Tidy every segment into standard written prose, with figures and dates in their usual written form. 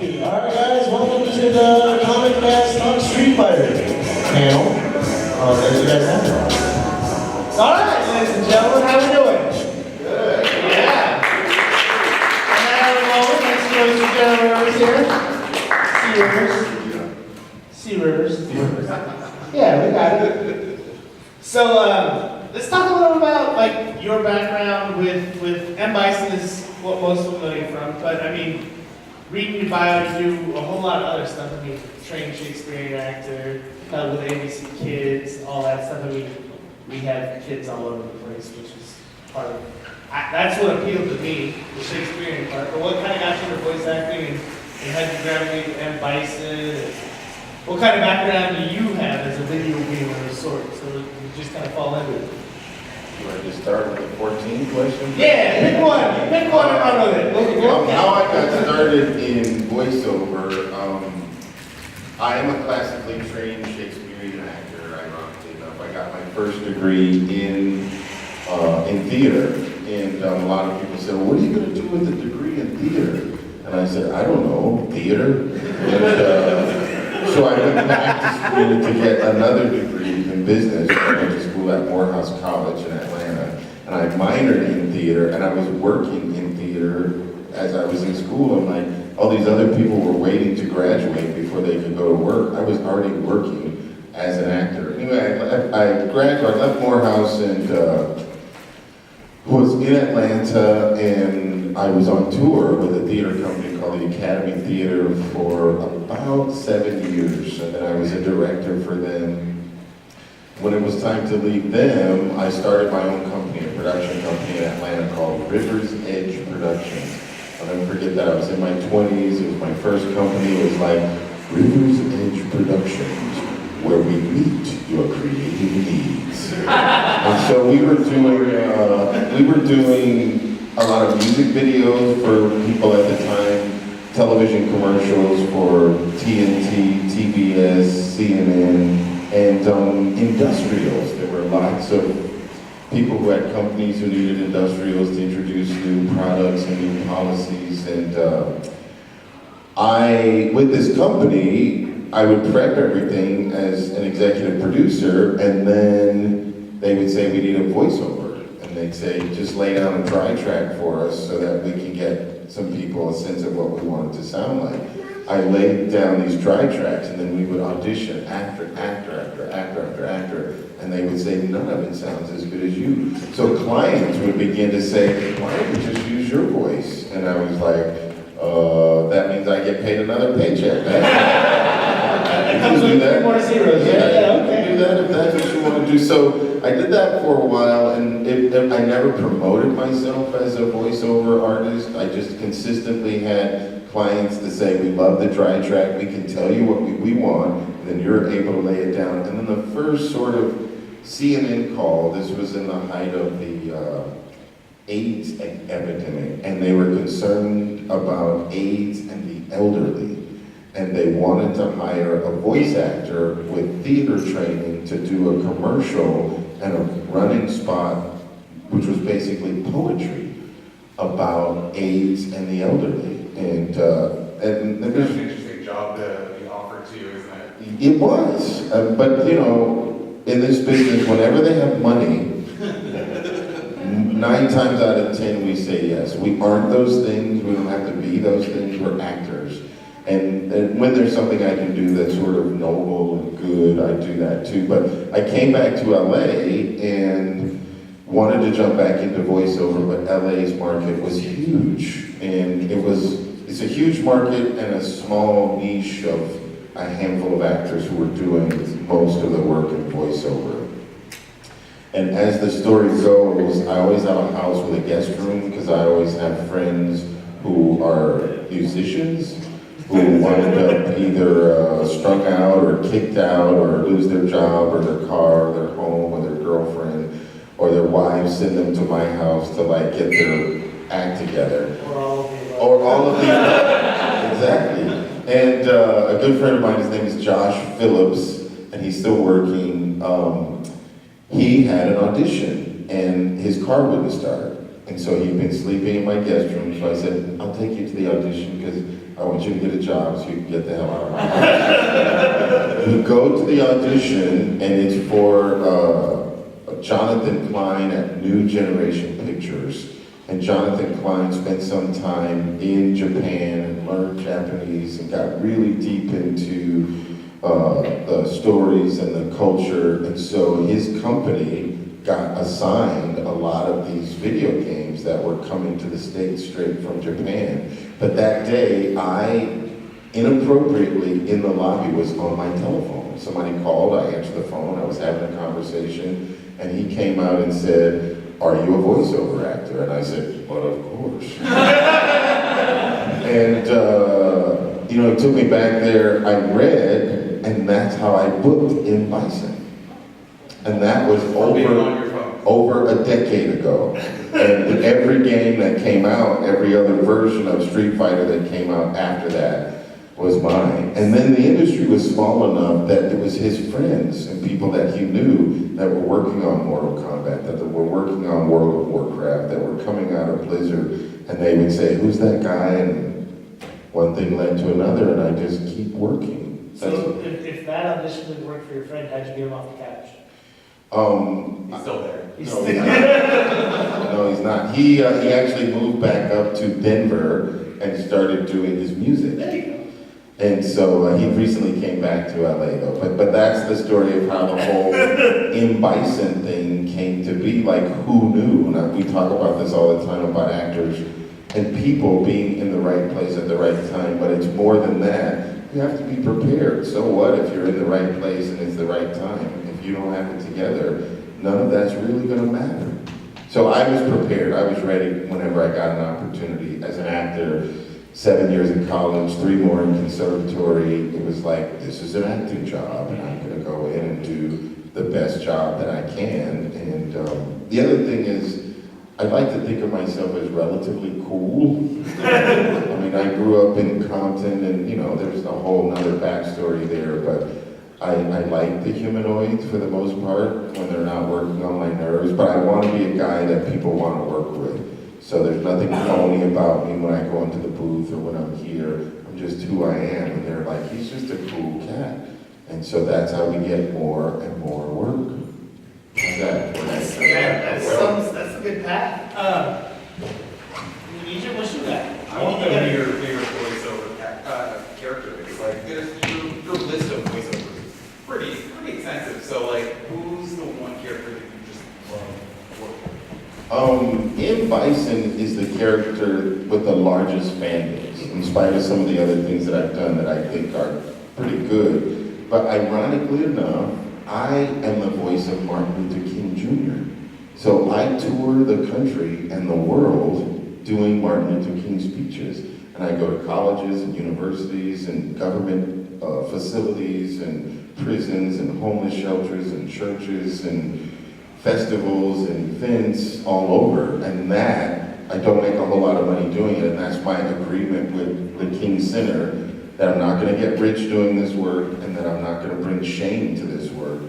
All right, guys, welcome to the Comic Cast Talk Street Fighter panel. There you guys have it. All right, ladies and gentlemen, how we doing? Good. Yeah. And I have a moment next to Mr. Gerald C. Rivers. Yeah, we got it. So let's talk a little about like your background with Bison is what most familiar from, but I mean, reading your bio, you do a whole lot of other stuff. I mean, trained Shakespearean actor, with ABC Kids, all that stuff. I mean, we have kids all over the place, which is part of that's what appealed to me, the Shakespearean part. But what kind of got you into voice acting and how did you gravitate to Bison? What kind of background do you have as a video gamer of sorts? So you just kind of fall into it. You want to just start with the 14 question? Yeah, pick one and run with it. How I got started in voiceover, I am a classically trained Shakespearean actor, ironically enough. I got my first degree in theater, and a lot of people said, well, what are you going to do with a degree in theater? And I said, I don't know, theater? And, so I went back to school to get another degree in business. I went to school at Morehouse College in Atlanta, and I minored in theater, and I was working in theater as I was in school. I'm like, all these other people were waiting to graduate before they could go to work. I was already working as an actor. Anyway, I left Morehouse and was in Atlanta, and I was on tour with a theater company called the Academy Theater for about 7 years, and then I was a director for them. When it was time to leave them, I started my own company, a production company in Atlanta called River's Edge Productions. I'll never forget that. I was in my 20s, it was my first company. It was like River's Edge Productions, where we meet your creative needs. And so we were doing a lot of music videos for people at the time, television commercials for TNT, TBS, CNN, and industrials. There were lots of people who had companies who needed industrials to introduce new products and new policies. And with this company, I would prep everything as an executive producer, and then they would say, we need a voiceover. And they'd say, just lay down a dry track for us so that we can get some people a sense of what we want it to sound like. I laid down these dry tracks, and then we would audition actor after actor, and they would say, none of it sounds as good as you. So clients would begin to say, why don't we just use your voice? And I was like, that means I get paid another paycheck. It comes with 3 more zeros. Yeah, okay. Do that if that's what you want to do. So I did that for a while, and I never promoted myself as a voiceover artist. I just consistently had clients to say, we love the dry track, we can tell you what we want, and then you're able to lay it down. And then the first sort of CNN call, this was in the height of the AIDS epidemic, and they were concerned about AIDS and the elderly. And they wanted to hire a voice actor with theater training to do a commercial and a running spot, which was basically poetry about AIDS and the elderly. And that's an interesting job to be offered to you, isn't it? It was, but you know, in this business, whenever they have money, 9 times out of 10 we say yes. We aren't those things. We don't have to be those things. We're actors. And when there's something I can do that's sort of noble and good, I do that too. But I came back to LA and wanted to jump back into voiceover, but LA's market was huge. And it's a huge market and a small niche of a handful of actors who were doing most of the work in voiceover. And as the story goes, I always have a house with a guest room because I always have friends who are musicians who wind up either strung out or kicked out or lose their job or their car or their home or their girlfriend or their wives send them to my house to like get their act together. Or all of the above. Exactly. And a good friend of mine, his name is Josh Phillips, and he's still working. He had an audition and his car wouldn't start. And so he'd been sleeping in my guest room, so I said, I'll take you to the audition because I want you to get a job so you can get the hell out of my house. We go to the audition, and it's for Jonathan Klein at New Generation Pictures. And Jonathan Klein spent some time in Japan and learned Japanese and got really deep into the stories and the culture. And so his company got assigned a lot of these video games that were coming to the States straight from Japan. But that day, I inappropriately in the lobby was on my telephone. Somebody called, I answered the phone, I was having a conversation, and he came out and said, "Are you a voiceover actor?" And I said, "But of course." And he took me back there, I read, and that's how I booked in Bison. And that was over a decade ago. And every game that came out, every other version of Street Fighter that came out after that was mine. And then the industry was small enough that it was his friends and people that he knew that were working on Mortal Kombat, that were working on World of Warcraft, that were coming out of Blizzard, and they would say, "Who's that guy?" And one thing led to another, and I just keep working. So if that audition didn't work for your friend, how'd you get him off the couch? He's still there. No, he's not. No, he's not. He actually moved back up to Denver and started doing his music. There you go. And so he recently came back to LA though. But that's the story of how the whole in Bison thing came to be. Like, who knew? Now, we talk about this all the time about actors and people being in the right place at the right time, but it's more than that. You have to be prepared. So what if you're in the right place and it's the right time? If you don't have it together, none of that's really gonna matter. So I was prepared. I was ready whenever I got an opportunity as an actor. 7 years in college, 3 more in conservatory. It was like, this is an acting job, and I'm gonna go in and do the best job that I can. And the other thing is, I like to think of myself as relatively cool. I mean, I grew up in Compton, and there's a whole nother backstory there, but I like the humanoids for the most part when they're not working on my nerves, but I want to be a guy that people want to work with. So there's nothing phony about me when I go into the booth or when I'm here. I'm just who I am, and they're like, he's just a cool cat. And so that's how we get more and more work. How's that? That's a good path. Egypt, what you got? I want to know who your favorite voiceover character is. Like, your list of voiceovers is pretty extensive. So, like, who's the one character that you just love working with? In Bison is the character with the largest fan base, in spite of some of the other things that I've done that I think are pretty good. But ironically enough, I am the voice of Martin Luther King Jr. So I tour the country and the world doing Martin Luther King speeches. And I go to colleges and universities and government facilities and prisons and homeless shelters and churches and festivals and events all over. And that, I don't make a whole lot of money doing it, and that's my agreement with the King Center, that I'm not gonna get rich doing this work and that I'm not gonna bring shame to this work.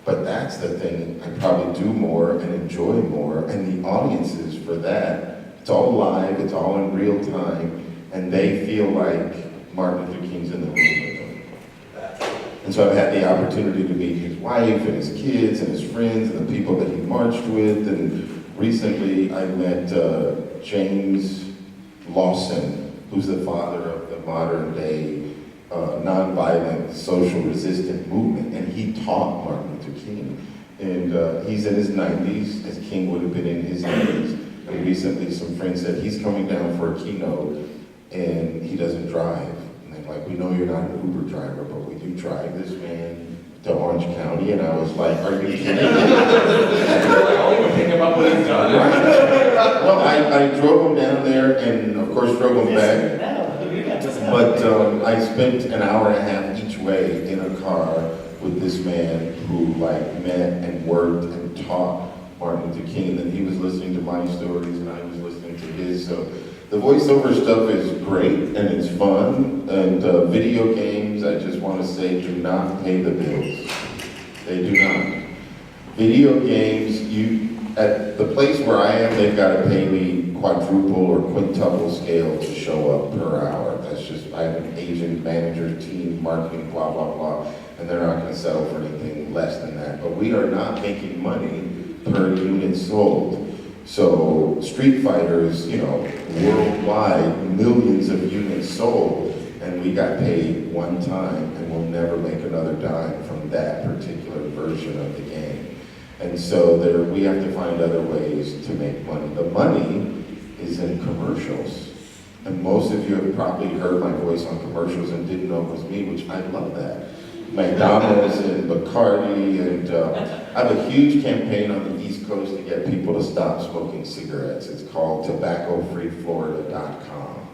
But that's the thing, I probably do more and enjoy more, and the audiences for that, it's all live, it's all in real time, and they feel like Martin Luther King's in the room with them. And so I've had the opportunity to meet his wife and his kids and his friends and the people that he marched with, and recently I met James Lawson, who's the father of the modern day nonviolent social resistance movement, and he taught Martin Luther King. And he's in his 90s, as King would have been in his 80s. And recently some friends said he's coming down for a keynote and he doesn't drive. And they're like, we know you're not an Uber driver, but we do drive this man to Orange County. And I was like, are you kidding me? I'll even think about what he's done. No, I drove him down there and of course drove him back. But I spent an hour and a half each way in a car with this man who met and worked and taught Martin Luther King, and then he was listening to my stories and I was listening to his. So the voiceover stuff is great and it's fun, and video games, I just want to say, do not pay the bills. They do not. Video games, at the place where I am, they've got to pay me quadruple or quintuple scale to show up per hour. That's just, I have an agent, manager, team, marketing, blah, blah, blah, and they're not going to settle for anything less than that. But we are not making money per unit sold. So Street Fighter is, you know, worldwide, millions of units sold, and we got paid one time, and we'll never make another dime from that particular version of the game. And so we have to find other ways to make money. The money is in commercials. And most of you have probably heard my voice on commercials and didn't know it was me, which I love that. McDonald's and Bacardi, and I have a huge campaign on the East Coast to get people to stop smoking cigarettes. It's called tobaccofreeflorida.com.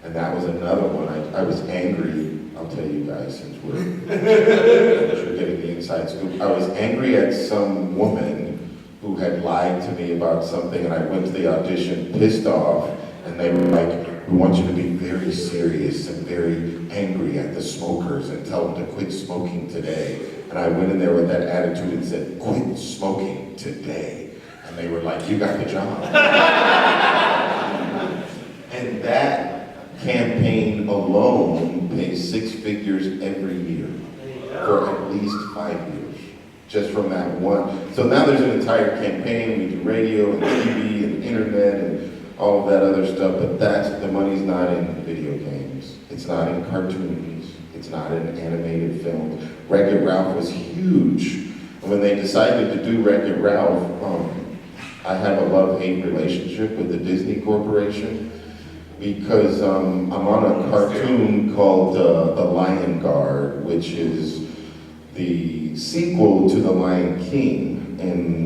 And that was another one. I was angry, I'll tell you guys since we're getting the inside scoop. I was angry at some woman who had lied to me about something, and I went to the audition pissed off, and they were like, we want you to be very serious and very angry at the smokers and tell them to quit smoking today. And I went in there with that attitude and said, quit smoking today. And they were like, you got the job. And that campaign alone pays 6 figures every year for at least 5 years, just from that one. So now there's an entire campaign. We do radio and TV and internet and all of that other stuff, but the money's not in video games. It's not in cartoons. It's not in animated films. Wreck-It Ralph was huge. And when they decided to do Wreck-It Ralph, I have a love-hate relationship with the Disney Corporation because I'm on a cartoon called The Lion Guard, which is the sequel to The Lion King, and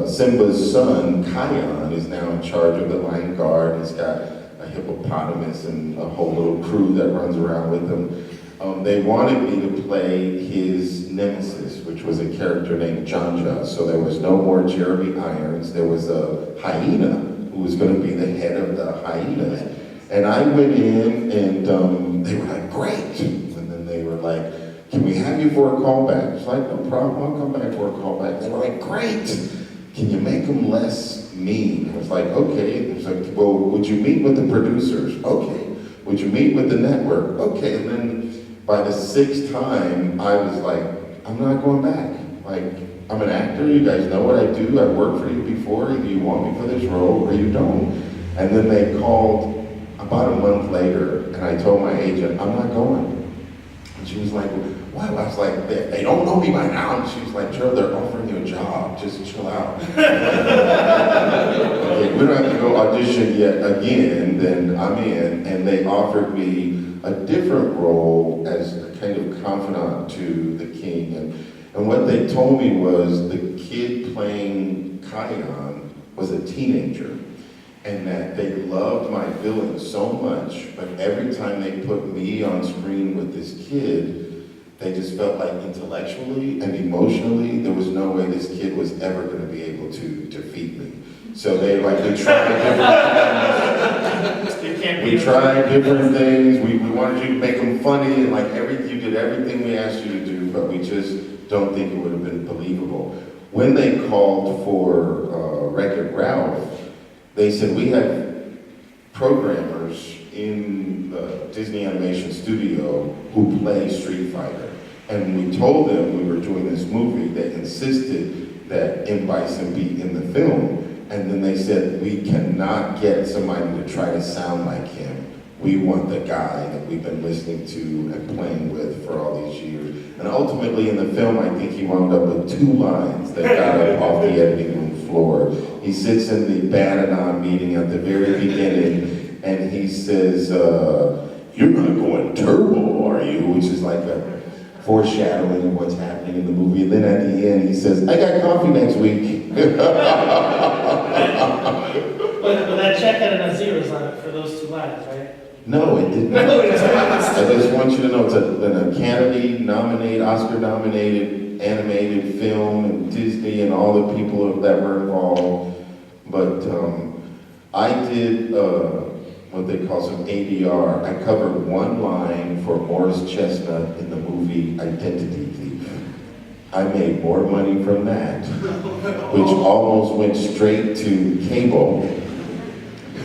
Simba's son, Kion, is now in charge of the Lion Guard. He's got a hippopotamus and a whole little crew that runs around with him. They wanted me to play his nemesis, which was a character named Janja. So there was no more Jeremy Irons. There was a hyena who was going to be the head of the hyenas. And I went in, and they were like, great. And then they were like, can we have you for a callback? It's like, no problem, I'll come back for a callback. They were like, great. Can you make them less mean? I was like, okay. It was like, well, would you meet with the producers? Okay. Would you meet with the network? Okay. And then by the 6th time, I was like, I'm not going back. Like, I'm an actor, you guys know what I do, I've worked for you before, either you want me for this role or you don't. And then they called about a month later, and I told my agent, I'm not going. And she was like, what? I was like, they don't know me by now. And she was like, Gerald, they're offering you a job. Just chill out. Okay, we don't have to go audition yet again. Then I'm in. And they offered me a different role as a kind of confidant to the king. And what they told me was the kid playing Kion was a teenager. And that they loved my villain so much, but every time they put me on screen with this kid, they just felt like intellectually and emotionally, there was no way this kid was ever going to be able to defeat me. So they tried different things. We tried different things. We wanted you to make them funny, and you did everything we asked you to do, but we just don't think it would have been believable. When they called for Wreck-It Ralph, they said, we have programmers in the Disney Animation Studio who play Street Fighter. And we told them we were doing this movie. They insisted that Bison be in the film. And then they said, we cannot get somebody to try to sound like him. We want the guy that we've been listening to and playing with for all these years. And ultimately in the film, I think he wound up with 2 lines that got him off the editing room floor. He sits in the Bananon meeting at the very beginning, and he says, you're not going turbo, are you? Which is like a foreshadowing of what's happening in the movie. And then at the end, he says, I got coffee next week. But that check had enough zeros on it for those 2 lines, right? No, it didn't. I just want you to know it's an Academy-nominated, Oscar-nominated animated film, and Disney and all the people that were involved. But I did what they call some ADR. I covered 1 line for Morris Chestnut in the movie Identity Thief. I made more money from that, which almost went straight to cable,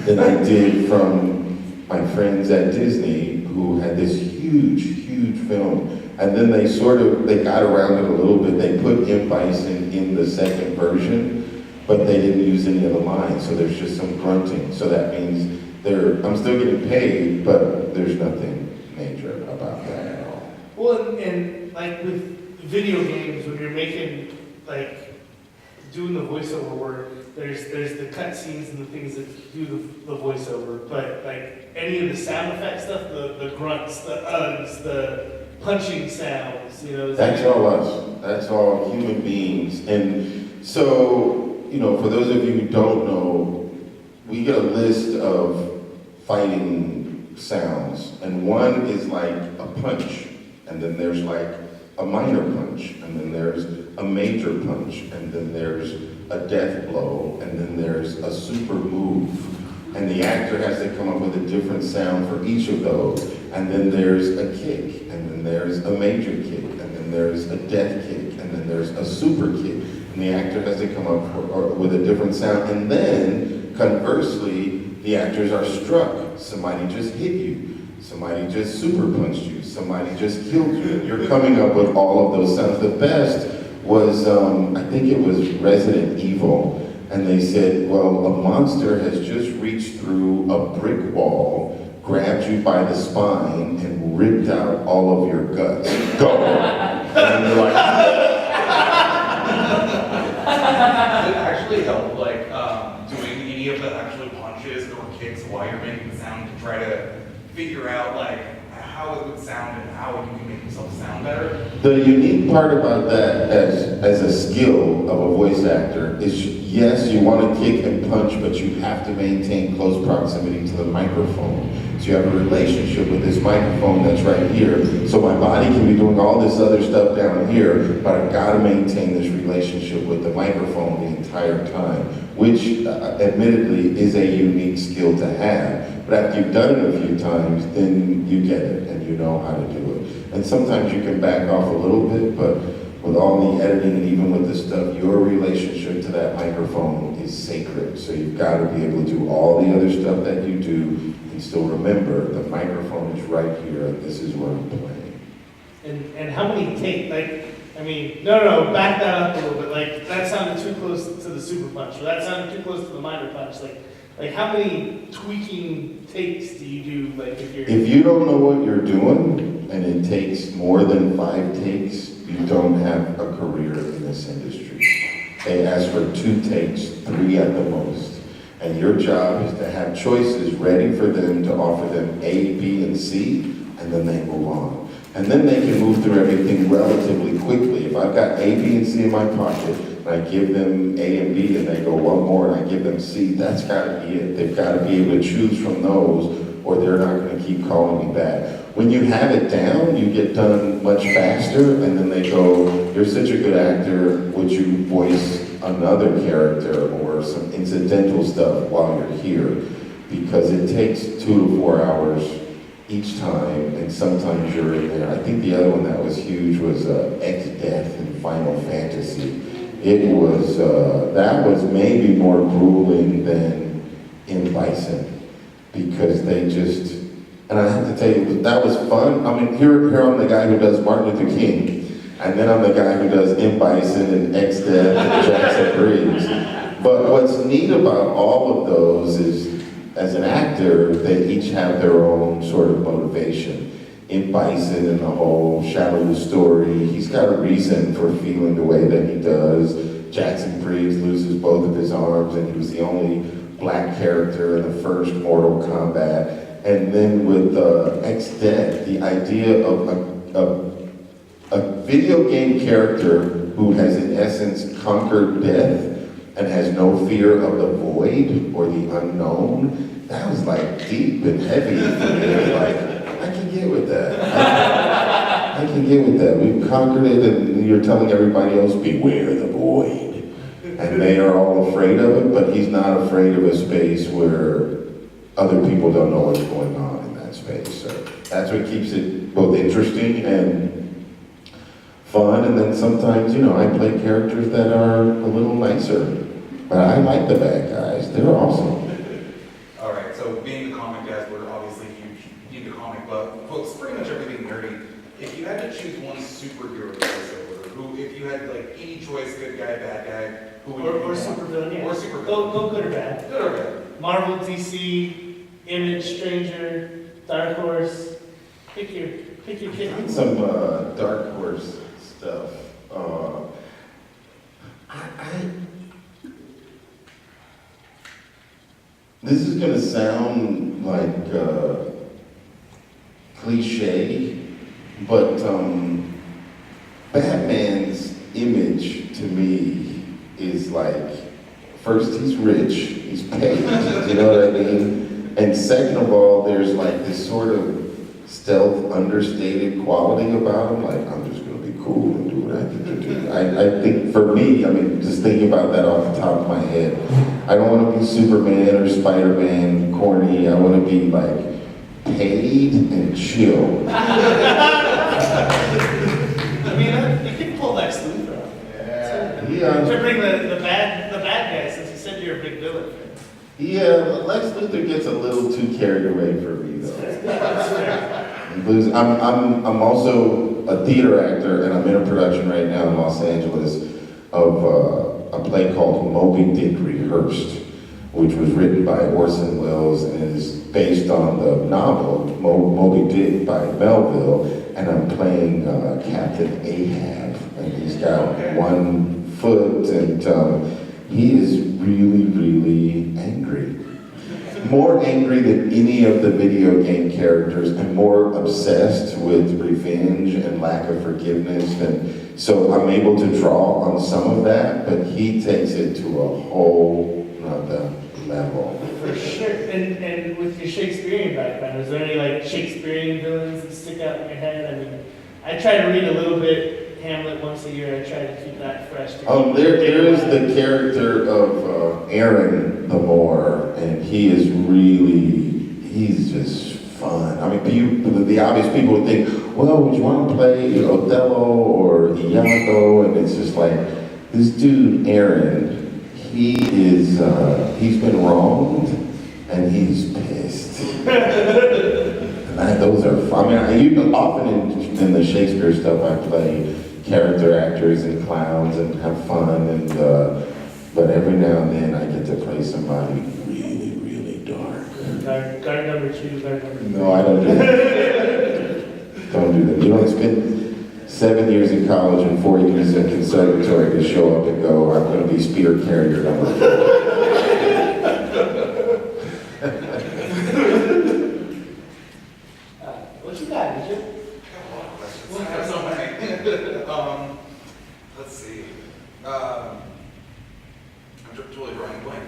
than I did from my friends at Disney who had this huge film. And then they got around it a little bit. They put M. Bison in the second version, but they didn't use any of the lines, so there's just some grunting. So that means I'm still getting paid, but there's nothing major about that at all. Well, and like with video games, when you're making, like, doing the voiceover work, there's the cutscenes and the things that do the voiceover, but like any of the sound effect stuff, the grunts, the uggs, the punching sounds, you know. That's all us. That's all human beings. And so, you know, for those of you who don't know, we get a list of fighting sounds, and one is like a punch, and then there's like a minor punch, and then there's a major punch, and then there's a death blow, and then there's a super move. And the actor has to come up with a different sound for each of those. And then there's a kick, and then there's a major kick, and then there's a death kick, and then there's a super kick. And the actor has to come up with a different sound. And then, conversely, the actors are struck. Somebody just hit you. Somebody just super punched you. Somebody just killed you. You're coming up with all of those sounds. The best was, I think it was Resident Evil. And they said, well, a monster has just reached through a brick wall, grabbed you by the spine, and ripped out all of your guts. Go! And you're like, Does it actually help, like, doing any of the actual punches or kicks while you're making the sound to try to figure out, like, how it would sound and how you can make yourself sound better? the unique part about that as a skill of a voice actor is, yes, you want to kick and punch, but you have to maintain close proximity to the microphone. So you have a relationship with this microphone that's right here. So my body can be doing all this other stuff down here, but I've got to maintain this relationship with the microphone the entire time, which admittedly is a unique skill to have. But after you've done it a few times, then you get it and you know how to do it. And sometimes you can back off a little bit, but with all the editing and even with this stuff, your relationship to that microphone is sacred. So you've got to be able to do all the other stuff that you do and still remember the microphone is right here and this is where I'm playing. And how many take, like, I mean, no, back that up a little bit. Like, that sounded too close to the super punch, or that sounded too close to the minor punch. Like how many tweaking takes do you do, like, If you don't know what you're doing and it takes more than 5 takes, you don't have a career in this industry. They ask for 2 takes, 3 at the most. And your job is to have choices ready for them to offer them A, B, and C, and then they move on. And then they can move through everything relatively quickly. If I've got A, B, and C in my pocket, and I give them A and B, and they go one more, and I give them C, that's gotta be it. They've gotta be able to choose from those, or they're not gonna keep calling me back. When you have it down, you get done much faster, and then they go, you're such a good actor, would you voice another character or some incidental stuff while you're here? Because it takes 2 to 4 hours each time, and sometimes you're in there. I think the other one that was huge was X-Death in Final Fantasy. It was, that was maybe more grueling than in Bison, because they just, and I have to tell you, that was fun. I mean, here I'm the guy who does Martin Luther King, and then I'm the guy who does M. Bison and X-Death and Jackson Briggs. But what's neat about all of those is, as an actor, they each have their own sort of motivation. In Bison and the whole Shadow of the Story, he's got a reason for feeling the way that he does. Jackson Briggs loses both of his arms, and he was the only black character in the first Mortal Kombat. And then with X-Death, the idea of a video game character who has in essence conquered death and has no fear of the void or the unknown, that was like deep and heavy for me. Like, I can get with that. I can get with that. We've conquered it, and you're telling everybody else, beware the void. And they are all afraid of it, but he's not afraid of a space where other people don't know what's going on in that space. So that's what keeps it both interesting and fun, and then sometimes, you know, I play characters that are a little nicer. But I like the bad guys, they're awesome. All right, so being the comic guys, we're obviously huge into comic books, pretty much everything nerdy. If you had to choose one superhero voiceover, who, if you had like any choice, good guy, bad guy, who would you Or want? supervillain, yeah. Or supervillain. Go good or bad. Good or bad? Marvel, DC, Image, Stranger, Dark Horse. Pick your kid. Some Dark Horse stuff. This is gonna sound like cliche, but Batman's image to me is like, first he's rich, he's paid, you know what I mean? And second of all, there's like this sort of stealth, understated quality about him, like I'm just gonna be cool and do what I need to do. I think for me, I mean, just thinking about that off the top of my head, I don't want to be Superman or Spider-Man corny. I want to be like paid and chill. I mean, you can pull Lex Luthor off. Yeah. To bring the bad guy, since you said you're a big villain fan. Yeah, Lex Luthor gets a little too carried away for me though. I'm also a theater actor, and I'm in a production right now in Los Angeles of a play called Moby Dick Rehearsed, which was written by Orson Welles and is based on the novel Moby Dick by Melville, and I'm playing Captain Ahab, and he's got 1 foot, and he is really, really angry. More angry than any of the video game characters, and more obsessed with revenge and lack of forgiveness. And so I'm able to draw on some of that, but he takes it to a whole nother level. For sure. And with your Shakespearean background, is there any like Shakespearean villains that stick out in your head? I mean, I try to read a little bit Hamlet once a year. I try to keep that fresh. There is the character of Aaron the Moor, and he's just fun. I mean, the obvious people would think, well, would you want to play Othello or Iago? And it's just like, this dude, Aaron, he's been wronged, and he's pissed. And those are fun. I mean, often in the Shakespeare stuff, I play character actors and clowns and have fun, and but every now and then I get to play somebody really, really dark. Guard number 2, guard number 3. No, I don't do that. Don't do that. You don't spend 7 years in college and 4 years in conservatory to show up and go, I'm going to be spear carrier number 4. What you got, Richard? I have so many. Let's see. I'm totally drawing a blank.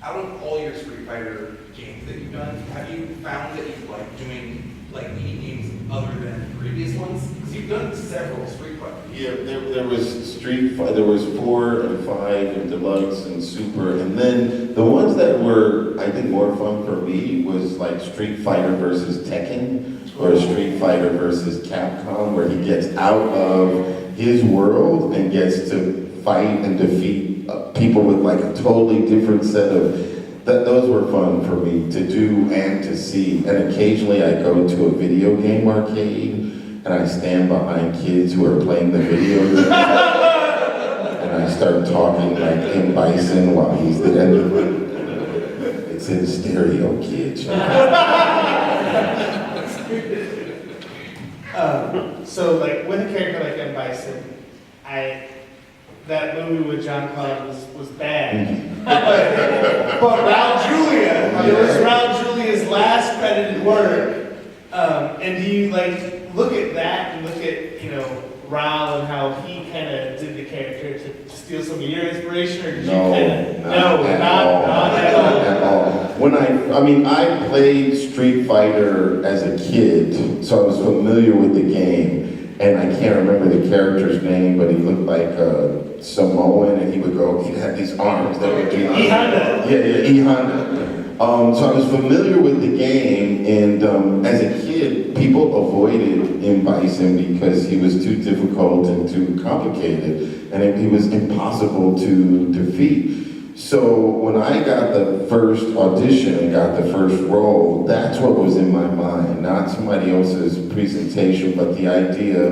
Out of all your Street Fighter games that you've done, have you found that you like doing like any games other than previous ones? Because you've done several Street Fighter. Yeah, there was Street Fighter, there was 4 and 5 and Deluxe and Super, and then the ones that were, I think, more fun for me was like Street Fighter versus Tekken, or Street Fighter versus Capcom, where he gets out of his world and gets to fight and defeat people with like a totally different set of, those were fun for me to do and to see. And occasionally I go to a video game arcade and I stand behind kids who are playing the video game. And I start talking like in Bison while he's there. It's in stereo, kids. So like with a character like M. Bison, that movie with John Claude was bad. but Raul Julia, it was Raul Julia's last credited work. And do you like look at that and look at, Raul and how he kind of did the character to steal some of your inspiration, or did you kind of not at all? When I played Street Fighter as a kid, so I was familiar with the game, and I can't remember the character's name, but he looked like a Samoan, and he'd have these arms that would be E-Honda. E-Honda. So I was familiar with the game, and as a kid, people avoided M. Bison because he was too difficult and too complicated, and he was impossible to defeat. So when I got the first audition and got the first role, that's what was in my mind, not somebody else's presentation, but the idea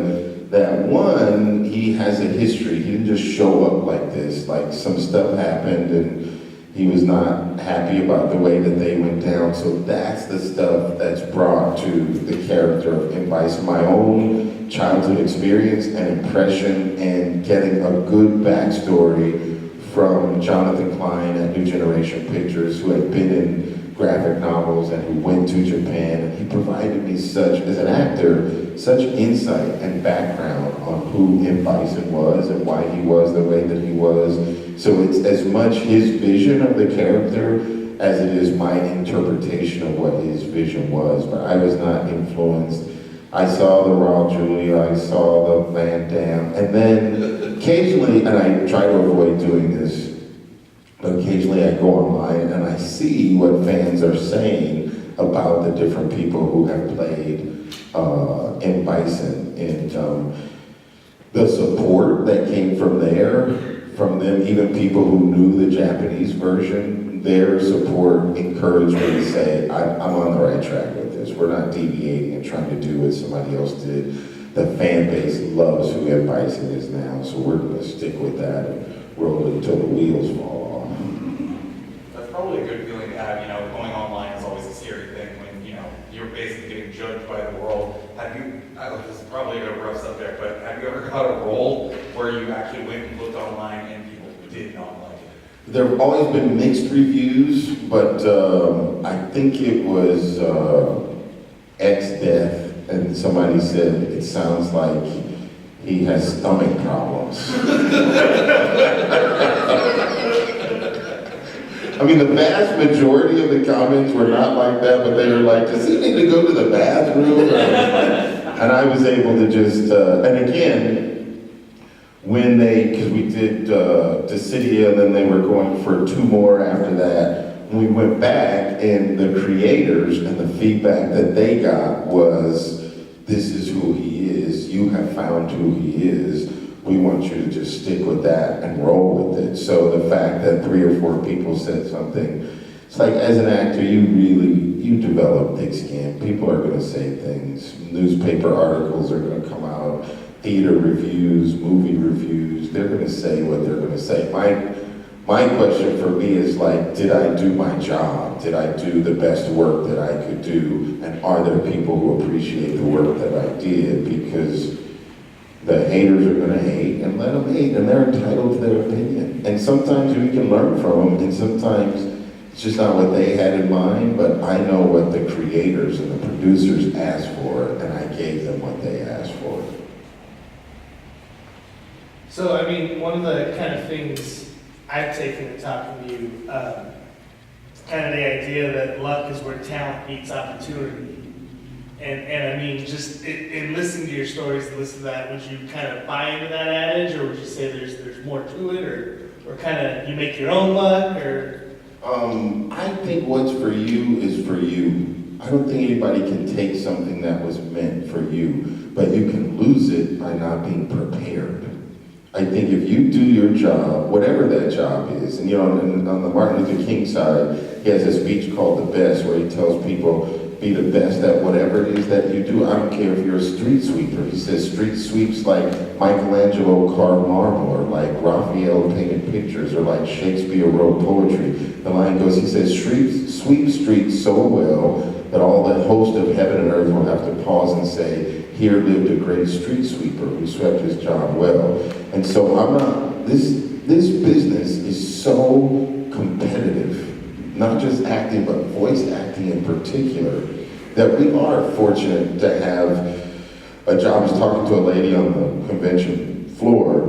that one, he has a history. He didn't just show up like this, like some stuff happened and he was not happy about the way that they went down. So that's the stuff that's brought to the character of M. Bison, my own childhood experience and impression, and getting a good backstory from Jonathan Klein at New Generation Pictures, who had been in graphic novels and who went to Japan. And he provided me such, as an actor, such insight and background on who M. Bison was and why he was the way that he was. So it's as much his vision of the character as it is my interpretation of what his vision was. But I was not influenced. I saw the Raul Julia, I saw the Van Damme, and then occasionally, and I try to avoid doing this, but occasionally I go online and I see what fans are saying about the different people who have played M. Bison, and the support that came from them, even people who knew the Japanese version, their support encouraged me to say, I'm on the right track with this. We're not deviating and trying to do what somebody else did. The fan base loves who M. Bison is now, so we're going to stick with that and roll it until the wheels fall off. That's probably a good feeling to have. Going online is always a scary thing when, you're basically getting judged by the world. This is probably a rough subject, but have you ever got a role where you actually went and looked online and people did not like it? There have always been mixed reviews, but I think it was X-Death, and somebody said it sounds like he has stomach problems. I mean, the vast majority of the comments were not like that, but they were like, does he need to go to the bathroom? And I was able to just, and again, when because we did Dissidia, and then they were going for 2 more after that, we went back, and the creators and the feedback that they got was, this is who he is, you have found who he is, we want you to just stick with that and roll with it. So the fact that 3 or 4 people said something, it's like, as an actor, you develop thick skin. People are gonna say things, newspaper articles are gonna come out, theater reviews, movie reviews, they're gonna say what they're gonna say. My question for me is like, did I do my job? Did I do the best work that I could do? And are there people who appreciate the work that I did? Because the haters are gonna hate, and let them hate, and they're entitled to their opinion. And sometimes we can learn from them, and sometimes it's just not what they had in mind, but I know what the creators and the producers asked for, and I gave them what they asked for. So, I mean, one of the kind of things I've taken in talking to you, kind of the idea that luck is where talent meets opportunity. And I mean, just in listening to your stories and listening to that, would you kind of buy into that adage, or would you say there's more to it, or kind of you make your own luck, or? I think what's for you is for you. I don't think anybody can take something that was meant for you, but you can lose it by not being prepared. I think if you do your job, whatever that job is, and on the Martin Luther King side, he has a speech called The Best, where he tells people, be the best at whatever it is that you do. I don't care if you're a street sweeper. He says street sweeps like Michelangelo carved marble, or like Raphael painted pictures, or like Shakespeare wrote poetry. The line goes, he says, sweep streets so well that all the host of heaven and earth will have to pause and say, here lived a great street sweeper who swept his job well. And so this business is so competitive, not just acting, but voice acting in particular, that we are fortunate to have a job. I was talking to a lady on the convention floor.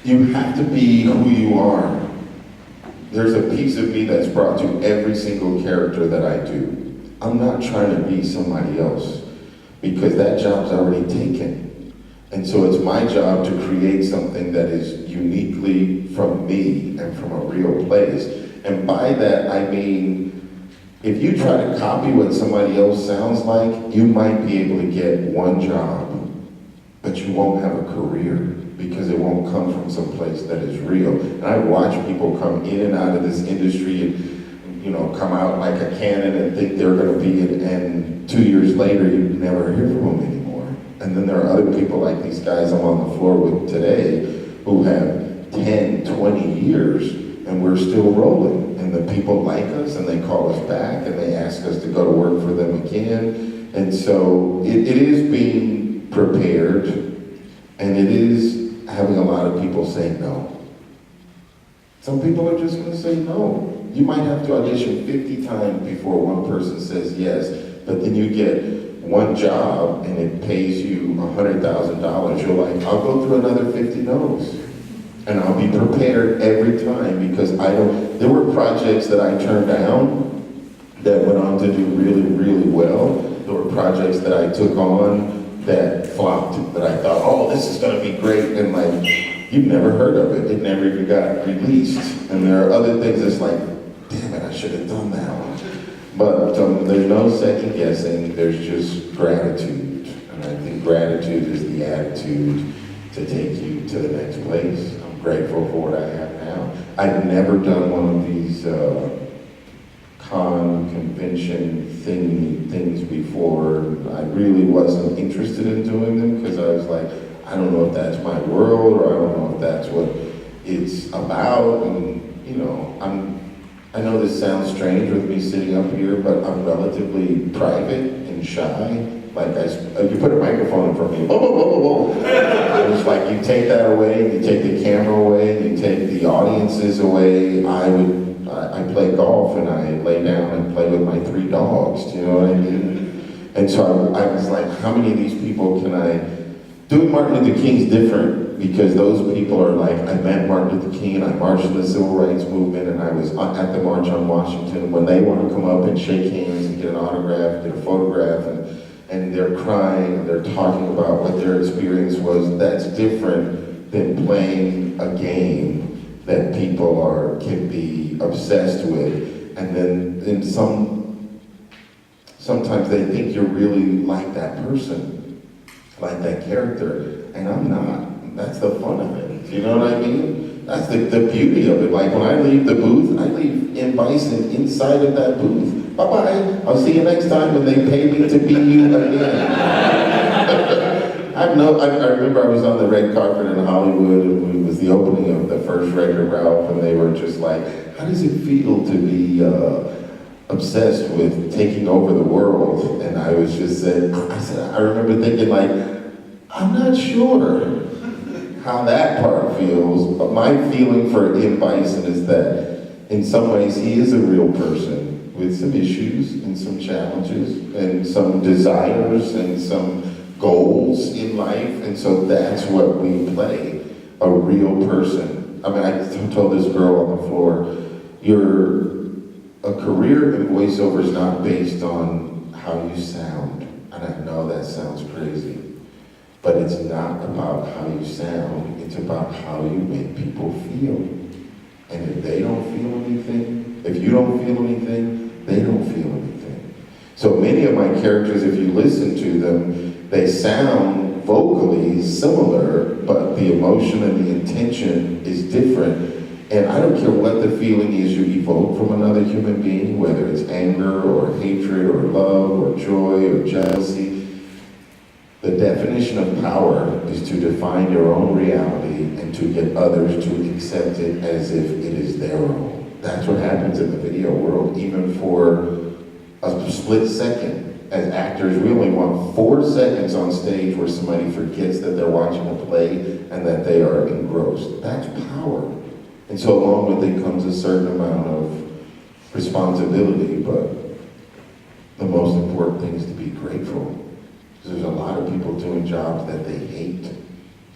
You have to be who you are. There's a piece of me that's brought to every single character that I do. I'm not trying to be somebody else, because that job's already taken. And so it's my job to create something that is uniquely from me and from a real place. And by that, I mean, if you try to copy what somebody else sounds like, you might be able to get one job, but you won't have a career because it won't come from some place that is real. And I watch people come in and out of this industry and, you know, come out like a cannon and think they're going to be it, and 2 years later you never hear from them anymore. And then there are other people like these guys I'm on the floor with today who have 10, 20 years and we're still rolling. And the people like us and they call us back and they ask us to go to work for them again. And so it is being prepared, and it is having a lot of people say no. Some people are just going to say no. You might have to audition 50 times before one person says yes, but then you get one job and it pays you $100,000. You're like, I'll go through another 50 no's. And I'll be prepared every time because there were projects that I turned down that went on to do really, really well. There were projects that I took on that flopped, that I thought, oh, this is gonna be great, and like, you've never heard of it. It never even got released. And there are other things that's like, damn it, I should have done that one. But there's no second guessing, there's just gratitude. And I think gratitude is the attitude to take you to the next place. I'm grateful for what I have now. I've never done one of these convention things before. I really wasn't interested in doing them because I was like, I don't know if that's my world, or I don't know if that's what it's about. And you know, I know this sounds strange with me sitting up here, but I'm relatively private and shy. Like you put a microphone in front of me, whoa, whoa, whoa, whoa, whoa. It's like you take that away, you take the camera away, you take the audiences away. I play golf and I lay down and play with my 3 dogs, do you know what I mean? And so I was like, how many of these people can I... Doing Martin Luther King's different because those people are like, I met Martin Luther King and I marched in the Civil Rights Movement and I was at the March on Washington. When they want to come up and shake hands and get an autograph, get a photograph, and they're crying and they're talking about what their experience was, that's different than playing a game that people can be obsessed with, and then sometimes they think you're really like that person, like that character, and I'm not. That's the fun of it. You know what I mean? That's the beauty of it. Like when I leave the booth, I leave in Bison inside of that booth. Bye-bye. I'll see you next time when they pay me to be you again. I remember I was on the red carpet in Hollywood, and it was the opening of the first Wreck-It Ralph, and they were just like, how does it feel to be obsessed with taking over the world? And I was just I remember thinking like, I'm not sure how that part feels, but my feeling for M. Bison is that in some ways he is a real person with some issues and some challenges and some desires and some goals in life, and so that's what we play, a real person. I mean, I told this girl on the floor, a career in voiceover is not based on how you sound, and I know that sounds crazy, but it's not about how you sound, it's about how you make people feel. And if they don't feel anything, if you don't feel anything, they don't feel anything. So many of my characters, if you listen to them, they sound vocally similar, but the emotion and the intention is different. And I don't care what the feeling is you evoke from another human being, whether it's anger or hatred or love or joy or jealousy. The definition of power is to define your own reality and to get others to accept it as if it is their own. That's what happens in the video world, even for a split second. As actors, we only want 4 seconds on stage where somebody forgets that they're watching a play and that they are engrossed. That's power. And so along with it comes a certain amount of responsibility, but the most important thing is to be grateful. Because there's a lot of people doing jobs that they hate.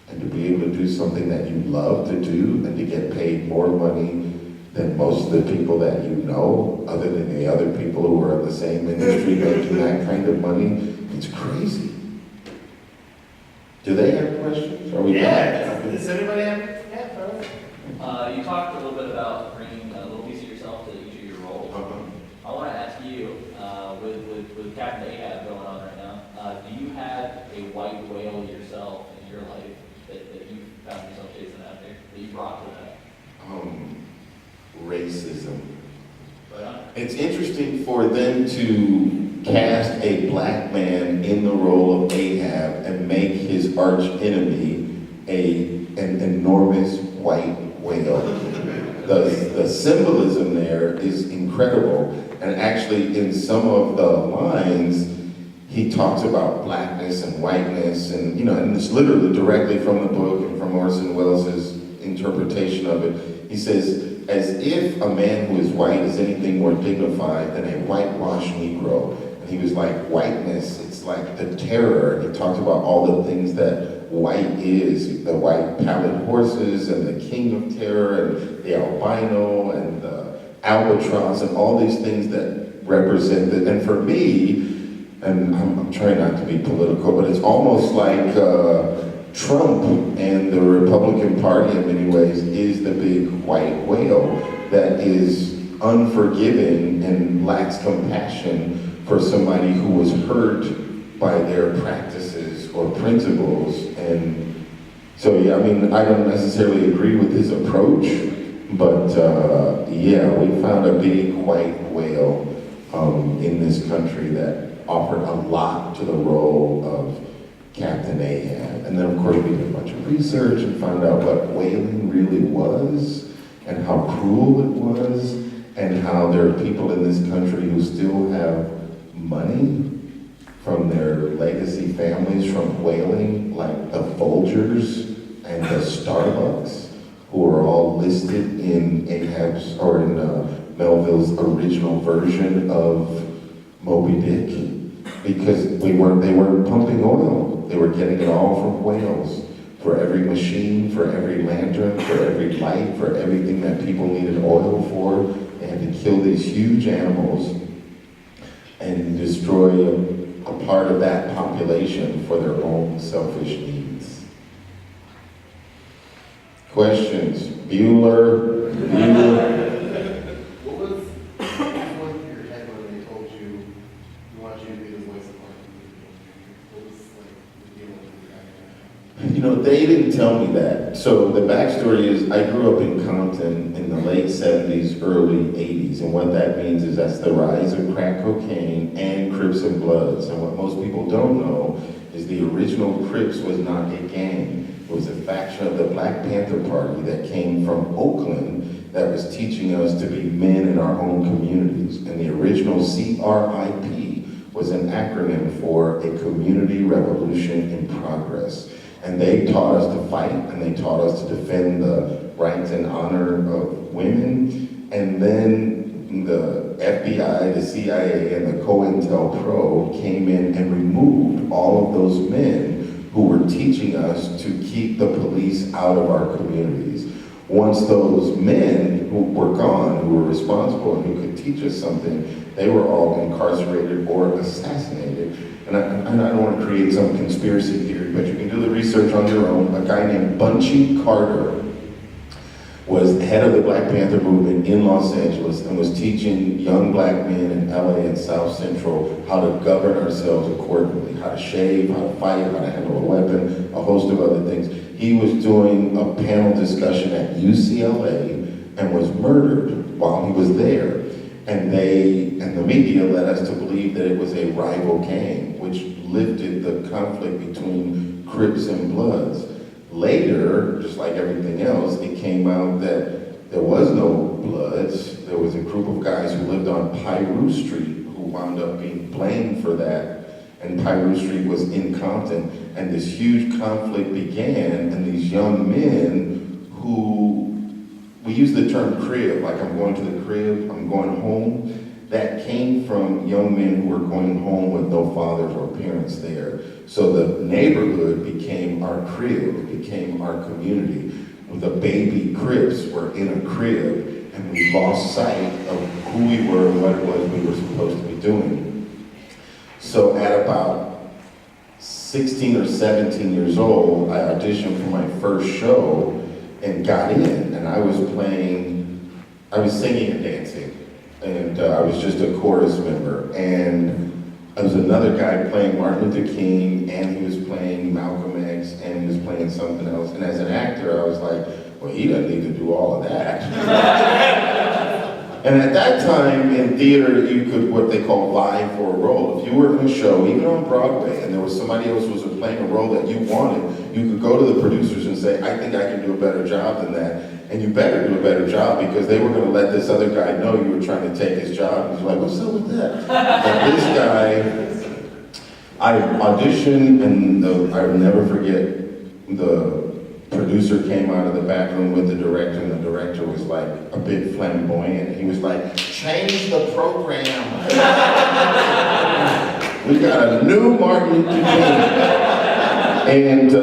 And to be able to do something that you love to do and to get paid more money than most of the people that you know, other than the other people who are in the same industry making that kind of money, it's crazy. Do they have questions? Are we done? Does anybody have? Yeah, You talked a little bit about bringing a little piece of yourself to each of your roles. I want to ask you, with Captain Ahab going on right now, do you have a white whale yourself in your life that you found yourself chasing after, that you brought to that? Racism. Right on. It's interesting for them to cast a black man in the role of Ahab and make his arch enemy an enormous white whale. The symbolism there is incredible. And actually in some of the lines, he talks about blackness and whiteness and, and it's literally directly from the book and from Orson Welles' interpretation of it. He says, as if a man who is white is anything more dignified than a whitewashed Negro. And he was like, whiteness, it's like the terror. He talks about all the things that white is, the white pallid horses and the king of terror and the albino and the albatross and all these things that represent it. And for me, and I'm trying not to be political, but it's almost like Trump and the Republican Party in many ways is the big white whale that is unforgiving and lacks compassion for somebody who was hurt by their practices or principles. And so, yeah, I mean, I don't necessarily agree with his approach, but yeah, we found a big white whale in this country that offered a lot to the role of Captain Ahab. And then, of course, we did a bunch of research and found out what whaling really was and how cruel it was and how there are people in this country who still have money from their legacy families from whaling, like the Folgers and the Starbucks, who are all listed in Ahab's or in Melville's original version of Moby Dick, because they weren't pumping oil. They were getting it all from whales. For every machine, for every lantern, for every light, for everything that people needed oil for, they had to kill these huge animals and destroy a part of that population for their own selfish needs. Questions? Bueller? What was going through your head when they told you we want you to be the voice of art? What was like the deal with that? They didn't tell me that. So the backstory is I grew up in Compton in the late 70s, early 80s. And what that means is that's the rise of crack cocaine and Crips and Bloods. And what most people don't know is the original Crips was not a gang. It was a faction of the Black Panther Party that came from Oakland that was teaching us to be men in our own communities. And the original CRIP was an acronym for a Community Revolution in Progress. And they taught us to fight, and they taught us to defend the rights and honor of women. And then the FBI, the CIA, and the COINTELPRO came in and removed all of those men who were teaching us to keep the police out of our communities. Once those men who were gone, who were responsible and who could teach us something, they were all incarcerated or assassinated. And I don't want to create some conspiracy theory, but you can do the research on your own. A guy named Bunchy Carter was head of the Black Panther movement in Los Angeles and was teaching young black men in LA and South Central how to govern ourselves accordingly, how to shave, how to fight, how to handle a weapon, a host of other things. He was doing a panel discussion at UCLA and was murdered while he was there. And the media led us to believe that it was a rival gang, which lifted the conflict between Crips and Bloods. Later, just like everything else, it came out that there was no Bloods. There was a group of guys who lived on Piru Street who wound up being blamed for that. And Piru Street was in Compton. And this huge conflict began, and these young men who, we use the term crib, like I'm going to the crib, I'm going home. That came from young men who were going home with no fathers or parents there. So the neighborhood became our crib, it became our community. With the baby Crips were in a crib, and we lost sight of who we were and what it was we were supposed to be doing. So at about 16 or 17 years old, I auditioned for my first show and got in, and I was singing and dancing, and I was just a chorus member. And there was another guy playing Martin Luther King, and he was playing Malcolm X, and he was playing something else. And as an actor, I was like, well, he doesn't need to do all of that. And at that time in theater, you could what they call vie for a role. If you were in a show, even on Broadway, and there was somebody else who was playing a role that you wanted, you could go to the producers and say, I think I can do a better job than that. And you better do a better job because they were going to let this other guy know you were trying to take his job. And he's like, what's up with that? And this guy, I auditioned, and I'll never forget, the producer came out of the back room with the director, and the director was like a bit flamboyant. He was like, change the program. We got a new Martin Luther King. And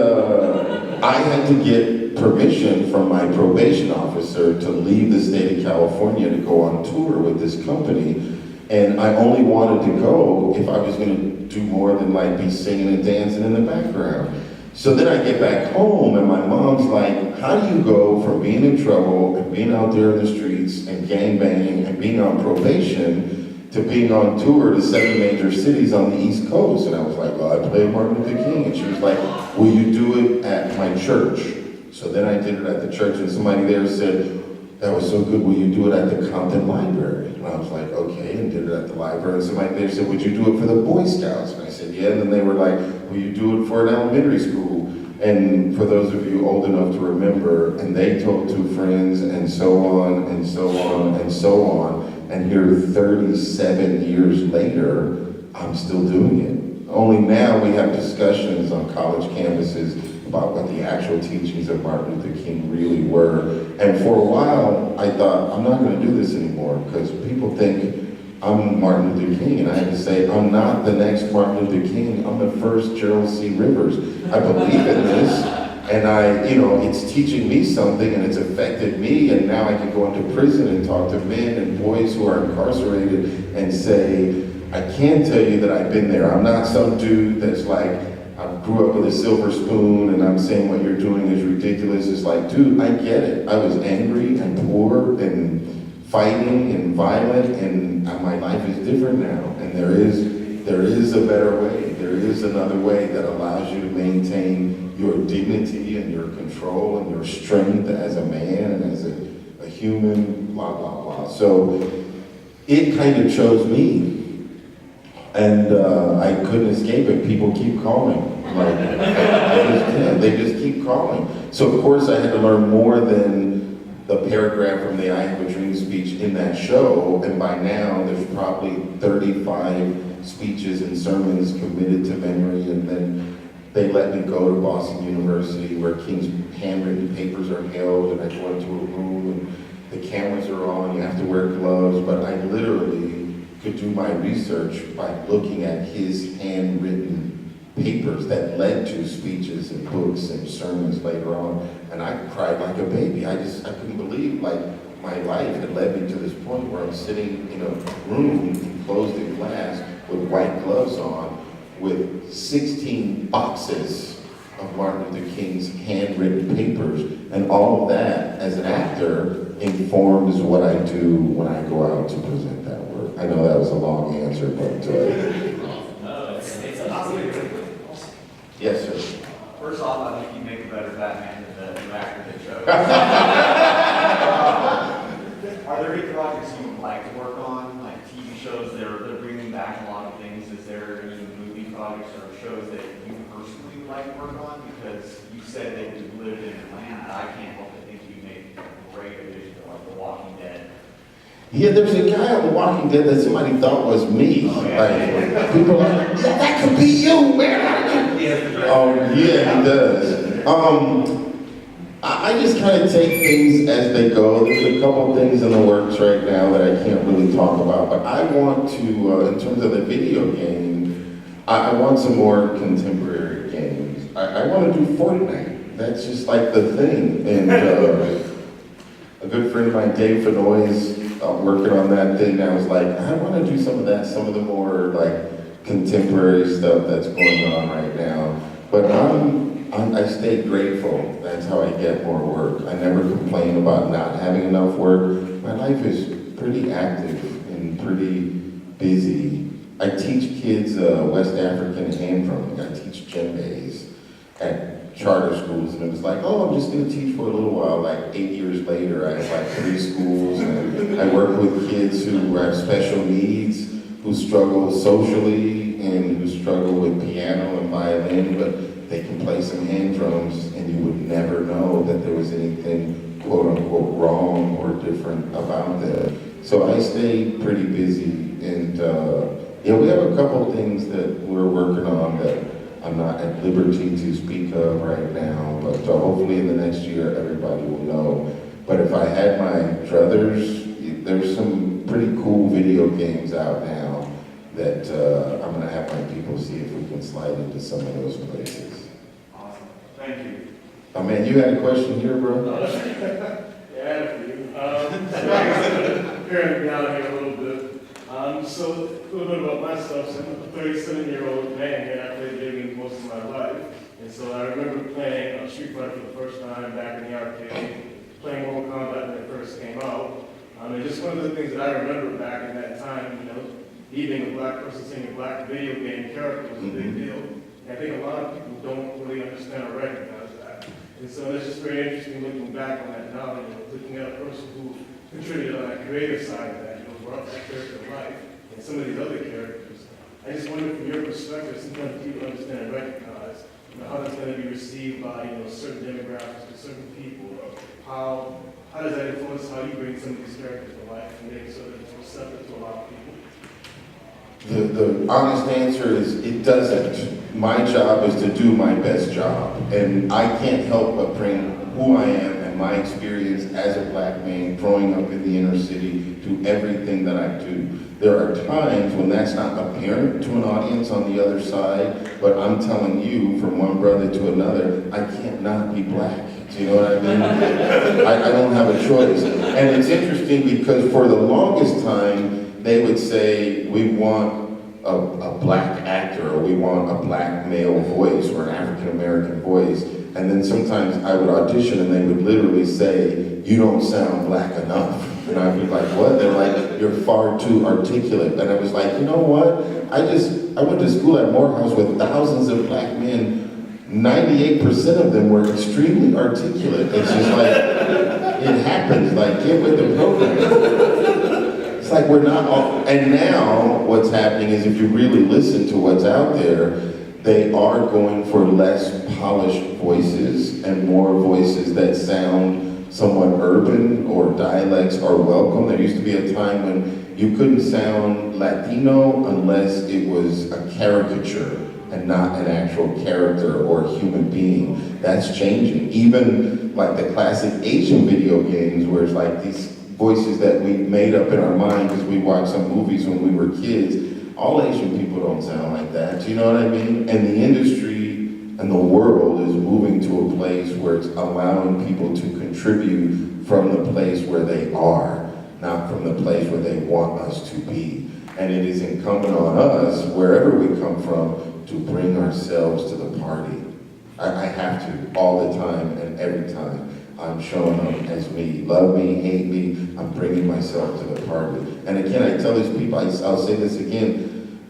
I had to get permission from my probation officer to leave the state of California to go on tour with this company. And I only wanted to go if I was going to do more than like be singing and dancing in the background. So then I get back home and my mom's like, how do you go from being in trouble and being out there in the streets and gangbanging and being on probation to being on tour to 7 major cities on the East Coast? And I was like, well, I play Martin Luther King. And she was like, will you do it at my church? So then I did it at the church, and somebody there said, that was so good, will you do it at the Compton Library? And I was like, okay, and did it at the library. And somebody there said, would you do it for the Boy Scouts? And I said, yeah. And then they were like, will you do it for an elementary school? And for those of you old enough to remember, and they told 2 friends, and so on, and so on, and so on. And here 37 years later, I'm still doing it. Only now we have discussions on college campuses about what the actual teachings of Martin Luther King really were. And for a while, I thought, I'm not going to do this anymore, because people think I'm Martin Luther King, and I had to say, I'm not the next Martin Luther King, I'm the first Gerald C. Rivers. I believe in this, and it's teaching me something, and it's affected me, and now I can go into prison and talk to men and boys who are incarcerated and say, I can tell you that I've been there. I'm not some dude that's like, I grew up with a silver spoon and I'm saying what you're doing is ridiculous. It's like, dude, I get it. I was angry and poor and fighting and violent, and my life is different now. And there is a better way. There is another way that allows you to maintain your dignity and your control and your strength as a man and as a human, blah, blah, blah. So it kind of chose me. And I couldn't escape it. People keep calling. Like, they just keep calling. So of course I had to learn more than the paragraph from the I Have a Dream speech in that show. And by now there's probably 35 speeches and sermons committed to memory. And then they let me go to Boston University where King's handwritten papers are held. And I go into a room and the cameras are on. You have to wear gloves. But I literally could do my research by looking at his handwritten papers that led to speeches and books and sermons later on, and I cried like a baby. I couldn't believe like my life had led me to this point where I'm sitting in a room enclosed in glass with white gloves on with 16 boxes of Martin Luther King's handwritten papers, and all of that as an actor informs what I do when I go out to present that work. I know that was a long answer, but no, it's awesome. Yes, sir. First off, I think you make a better Batman than the actor that shows. Are there any projects you would like to work on, like TV shows? They're bringing back a lot of things. Is there any movie projects or shows that you personally would like to work on? Because you said that you lived in Atlanta. I can't help but think you make a great addition to like The Walking Dead. Yeah, there's a guy on The Walking Dead that somebody thought was me. Oh, yeah. Like, people are like, yeah, that could be you, man. Oh, yeah, he does. I just kind of take things as they go. There's a couple things in the works right now that I can't really talk about, but I want to, in terms of the video game, I want some more contemporary games. I want to do Fortnite. That's just like the thing. And a good friend of mine, Dave Fenoy, is working on that thing. I was like, I want to do some of that, some of the more like contemporary stuff that's going on right now. But I stay grateful. That's how I get more work. I never complain about not having enough work. My life is pretty active and pretty busy. I teach kids West African hand drumming. I teach djembes at charter schools, and it was like, oh, I'm just going to teach for a little while. Like 8 years later, I have like 3 schools, and I work with kids who have special needs, who struggle socially, and who struggle with piano and violin, but they can play some hand drums, and you would never know that there was anything quote unquote wrong or different about them. So I stay pretty busy, and yeah, we have a couple things that we're working on that I'm not at liberty to speak of right now, but hopefully in the next year everybody will know. But if I had my druthers, there's some pretty cool video games out now that I'm gonna have my people see if we can slide into some of those places. Awesome. Thank you. Oh man, you had a question here, bro? Yeah, I had it for you. Apparently down here a little bit. So a little bit about myself. So I'm a 37-year-old man, and I played video games most of my life. And so I remember playing Street Fighter for the first time back in the arcade, playing Mortal Kombat when it first came out. And just one of the things that I remember back in that time, you know, being a black person seeing a black video game character was a big deal. And I think a lot of people don't really understand or recognize that. And so it's just very interesting looking back on that now, you know, looking at a person who contributed on that creative side of that, you know, brought that character to life, and some of these other characters. I just wonder from your perspective, sometimes people understand and recognize, you know, how that's going to be received by, you know, certain demographics or certain people, or how does that influence how you bring some of these characters to life and make it so that it's receptive to a lot of people? The honest answer is it doesn't. My job is to do my best job, and I can't help but bring who I am and my experience as a black man growing up in the inner city to everything that I do. There are times when that's not apparent to an audience on the other side, but I'm telling you from one brother to another, I can't not be black. Do you know what I mean? I don't have a choice. And it's interesting because for the longest time, they would say, we want a black actor, or we want a black male voice, or an African-American voice. And then sometimes I would audition and they would literally say, you don't sound black enough. And I'd be like, what? They're like, you're far too articulate. And I was like, you know what? I went to school at Morehouse with thousands of black men. 98% of them were extremely articulate. It's just like, it happens, like, get with the program. It's like we're not all, and now what's happening is if you really listen to what's out there, they are going for less polished voices and more voices that sound somewhat urban, or dialects are welcome. There used to be a time when you couldn't sound Latino unless it was a caricature and not an actual character or human being. That's changing. Even like the classic Asian video games where it's like these voices that we made up in our mind because we watched some movies when we were kids. All Asian people don't sound like that, you know what I mean? And the industry and the world is moving to a place where it's allowing people to contribute from the place where they are, not from the place where they want us to be. And it is incumbent on us, wherever we come from, to bring ourselves to the party. I have to, all the time and every time. I'm showing up as me. Love me, hate me, I'm bringing myself to the party. And again, I tell these people, I'll say this again,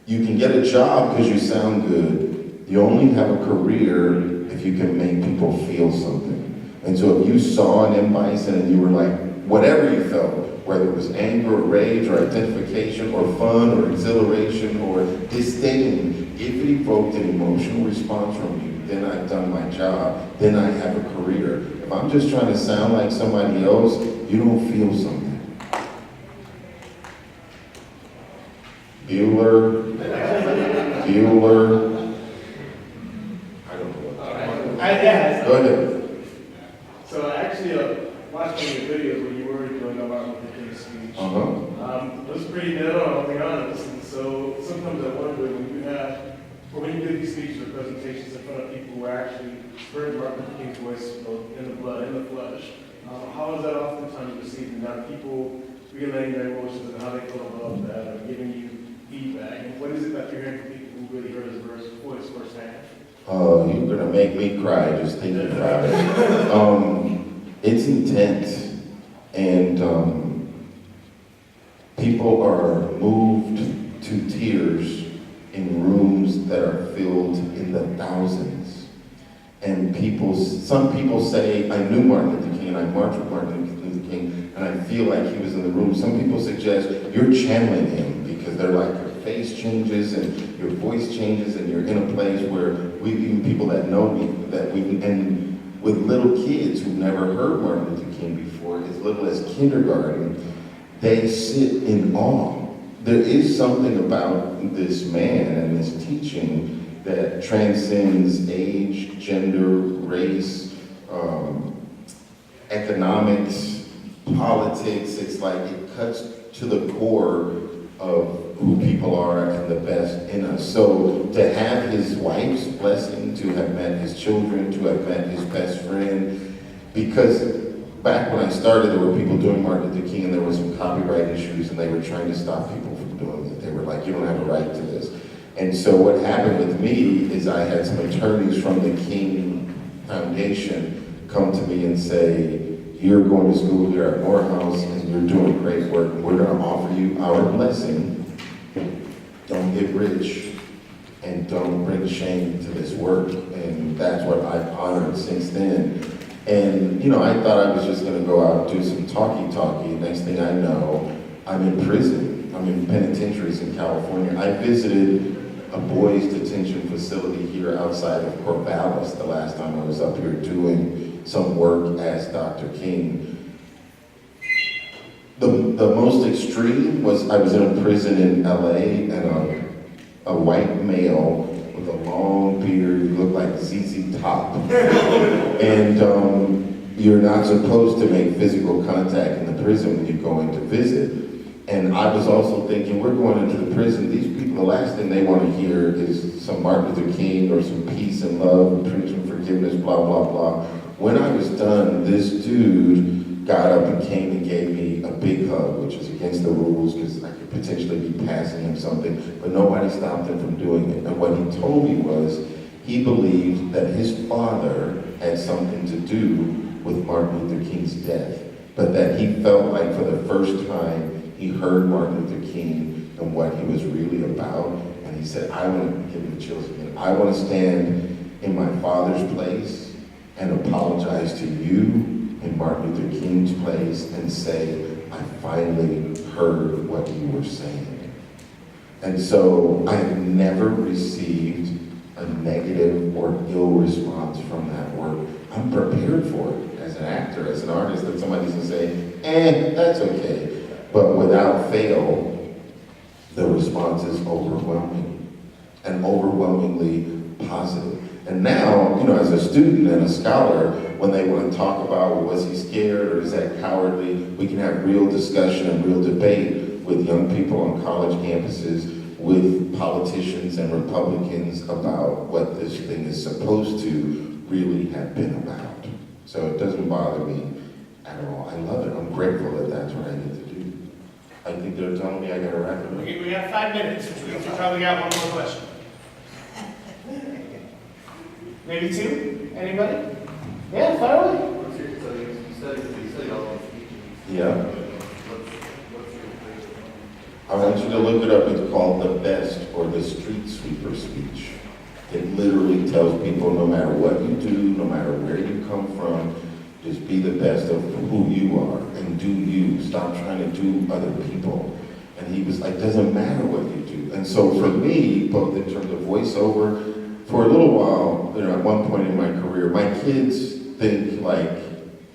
you can get a job because you sound good. You only have a career if you can make people feel something. And so if you saw an M. Bison and you were like, whatever you felt, whether it was anger or rage or identification or fun or exhilaration or disdain, if it evoked an emotional response from you, then I've done my job, then I have a career. If I'm just trying to sound like somebody else, you don't feel something. Bueller. I don't know. Yeah. Go ahead. So I actually watched one of your videos where you were doing a Martin Luther King speech. It was pretty dead on, I'll be honest. And so sometimes I wonder when you have, or when you do these speeches or presentations in front of people who are actually heard Martin Luther King's voice, you know, in the blood, in the flesh, how is that oftentimes received? And are people relaying their emotions and how they feel about that, or giving you feedback? And what is it that you're hearing from people who really heard his voice firsthand? Oh, you're gonna make me cry just thinking about it. It's intense, and people are moved to tears in rooms that are filled in the thousands. And some people say, I knew Martin Luther King and I marched with Martin Luther King and I feel like he was in the room. Some people suggest you're channeling him because they're like, your face changes and your voice changes and you're in a place where even people that know me, and with little kids who've never heard Martin Luther King before, as little as kindergarten, they sit in awe. There is something about this man and this teaching that transcends age, gender, race, economics, politics. It's like it cuts to the core of who people are and the best in us. So to have his wife's blessing, to have met his children, to have met his best friend, because back when I started, there were people doing Martin Luther King and there were some copyright issues and they were trying to stop people from doing it. They were like, you don't have a right to this. And so what happened with me is I had some attorneys from the King Foundation come to me and say, you're going to school here at Morehouse and you're doing great work. We're going to offer you our blessing. Don't get rich and don't bring shame to this work. And that's what I've honored since then. And, I thought I was just going to go out and do some talky. Next thing I know, I'm in prison. I'm in penitentiaries in California. I visited a boys detention facility here outside of Corvallis the last time I was up here doing some work as Dr. King. The most extreme was I was in a prison in LA and a white male with a long beard, he looked like ZZ Top. And you're not supposed to make physical contact in the prison when you go in to visit. And I was also thinking, we're going into the prison, these people, the last thing they want to hear is some Martin Luther King or some peace and love, preaching forgiveness, blah, blah, blah. When I was done, this dude got up and came and gave me a big hug, which is against the rules because I could potentially be passing him something, but nobody stopped him from doing it. And what he told me was, he believed that his father had something to do with Martin Luther King's death, but that he felt like for the first time, he heard Martin Luther King and what he was really about, and he said, I want to give him chills again. I want to stand in my father's place and apologize to you in Martin Luther King's place and say, I finally heard what you were saying. And so I have never received a negative or ill response from that work. I'm prepared for it as an actor, as an artist, that somebody's gonna say, that's okay. But without fail, the response is overwhelming and overwhelmingly positive. And now, as a student and a scholar, when they want to talk about, well, was he scared or is that cowardly, we can have real discussion and real debate with young people on college campuses, with politicians and Republicans about what this thing is supposed to really have been about. So it doesn't bother me at all. I love it. I'm grateful that that's what I get to do. I think they're telling me I gotta wrap it up. Okay, we got 5 minutes, which means we probably got one more question. Maybe 2? Anybody? Yeah, fire away. So you study all those speeches. Yeah. What's your favorite one? I want you to look it up. It's called The Best or the Street Sweeper Speech. It literally tells people no matter what you do, no matter where you come from, just be the best of who you are and do you. Stop trying to do other people. And he was like, doesn't matter what you do. And so for me, both in terms of voiceover, for a little while, at one point in my career, my kids think like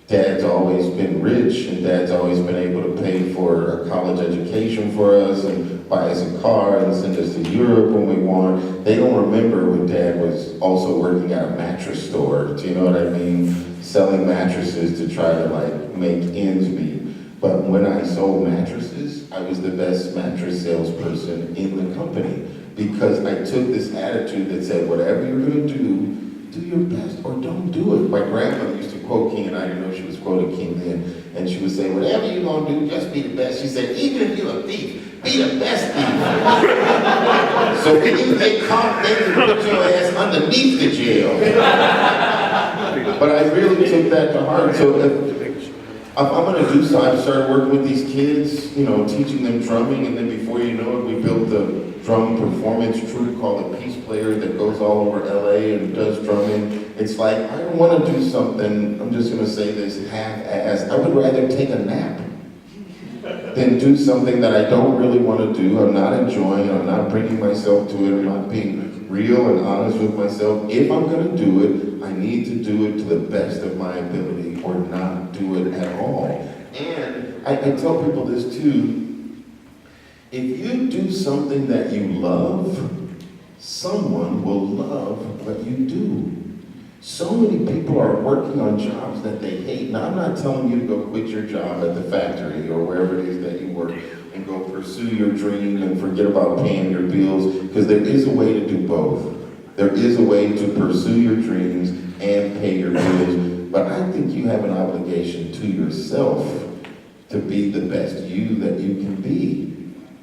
Dad's always been rich and Dad's always been able to pay for a college education for us and buy us a car and send us to Europe when we want. They don't remember when Dad was also working at a mattress store, do you know what I mean? Selling mattresses to try to make ends meet. But when I sold mattresses, I was the best mattress salesperson in the company because I took this attitude that said, whatever you're gonna do your best or don't do it. My grandmother used to quote King, and I didn't know she was quoting King then, and she would say, whatever you're gonna do, just be the best. She said, even if you're a thief, be the best thief. So when you get caught, then you put your ass underneath the jail. But I really took that to heart. So I'm gonna do so. I've started working with these kids, you know, teaching them drumming, and then before you know it, we built a drum performance troupe called the Peace Player that goes all over LA and does drumming. It's like, I don't wanna do something, I'm just gonna say this, half-assed. I would rather take a nap than do something that I don't really wanna do, I'm not enjoying, I'm not bringing myself to it, I'm not being real and honest with myself. If I'm gonna do it, I need to do it to the best of my ability or not do it at all. And I tell people this too, if you do something that you love, someone will love what you do. So many people are working on jobs that they hate. Now, I'm not telling you to go quit your job at the factory or wherever it is that you work and go pursue your dream and forget about paying your bills, because there is a way to do both. There is a way to pursue your dreams and pay your bills, but I think you have an obligation to yourself to be the best you that you can be.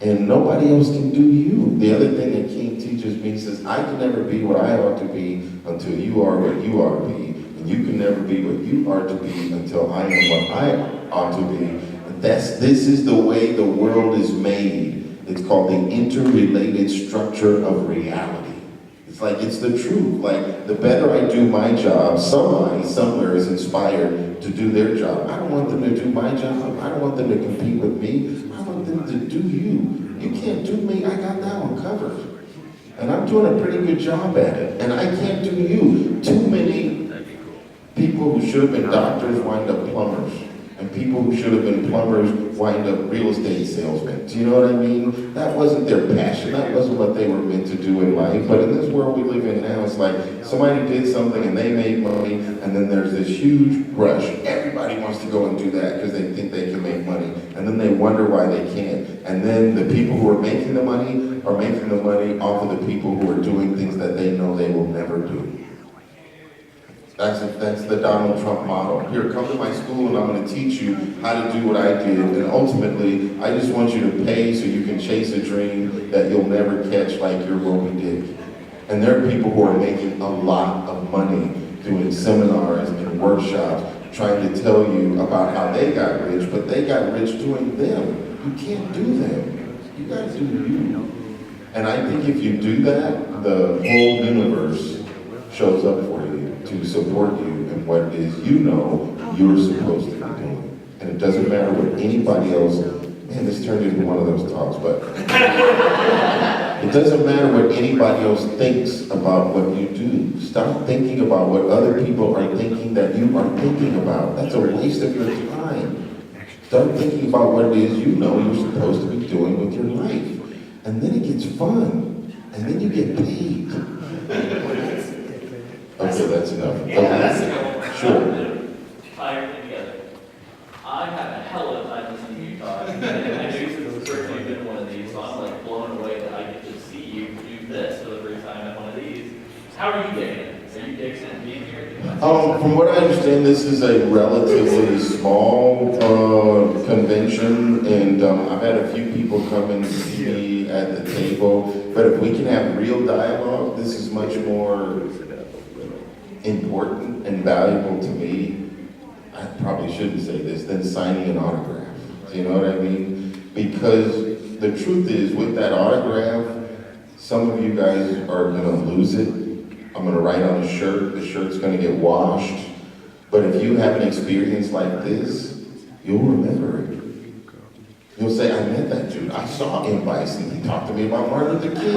And nobody else can do you. The other thing that King teaches me, says, I can never be what I ought to be until you are what you ought to be. And you can never be what you are to be until I am what I ought to be. And this is the way the world is made. It's called the interrelated structure of reality. It's like, it's the truth. Like, the better I do my job, somebody somewhere is inspired to do their job. I don't want them to do my job. I don't want them to compete with me. I want them to do you. You can't do me. I got that one covered. And I'm doing a pretty good job at it. And I can't do you. Too many people who should have been doctors wind up plumbers. And people who should have been plumbers wind up real estate salesmen. Do you know what I mean? That wasn't their passion. That wasn't what they were meant to do in life. But in this world we live in now, it's like somebody did something and they made money, and then there's this huge rush. Everybody wants to go and do that because they think they can make money. And then they wonder why they can't. And then the people who are making the money are making the money off of the people who are doing things that they know they will never do. That's the Donald Trump model. Here, come to my school and I'm going to teach you how to do what I did. And ultimately, I just want you to pay so you can chase a dream that you'll never catch like your Moby Dick. And there are people who are making a lot of money doing seminars and workshops trying to tell you about how they got rich, but they got rich doing them. You can't do them. You got to do you. And I think if you do that, the whole universe shows up for you to support you in what it is you know you're supposed to be doing. And it doesn't matter what anybody else, man, this turned into one of those talks, but it doesn't matter what anybody else thinks about what you do. Stop thinking about what other people are thinking that you are thinking about. That's a waste of your time. Start thinking about what it is you know you're supposed to be doing with your life. And then it gets fun. And then you get paid. Okay, that's enough. Yeah, that's enough. Sure. Tie everything together. I have a hell of a time listening to you talk. And I know you've certainly been one of these, so I'm like blown away that I get to see you do this for the first time at one of these. How are you digging it? Are you digging it being here? From what I understand, this is a relatively small convention, and I've had a few people come and see me at the table. But if we can have real dialogue, this is much more important and valuable to me. I probably shouldn't say this, than signing an autograph. Do you know what I mean? Because the truth is, with that autograph, some of you guys are gonna lose it. I'm gonna write on a shirt, the shirt's gonna get washed. But if you have an experience like this, you'll remember it. You'll say, I met that dude. I saw him Bison. He talked to me about Martin Luther King.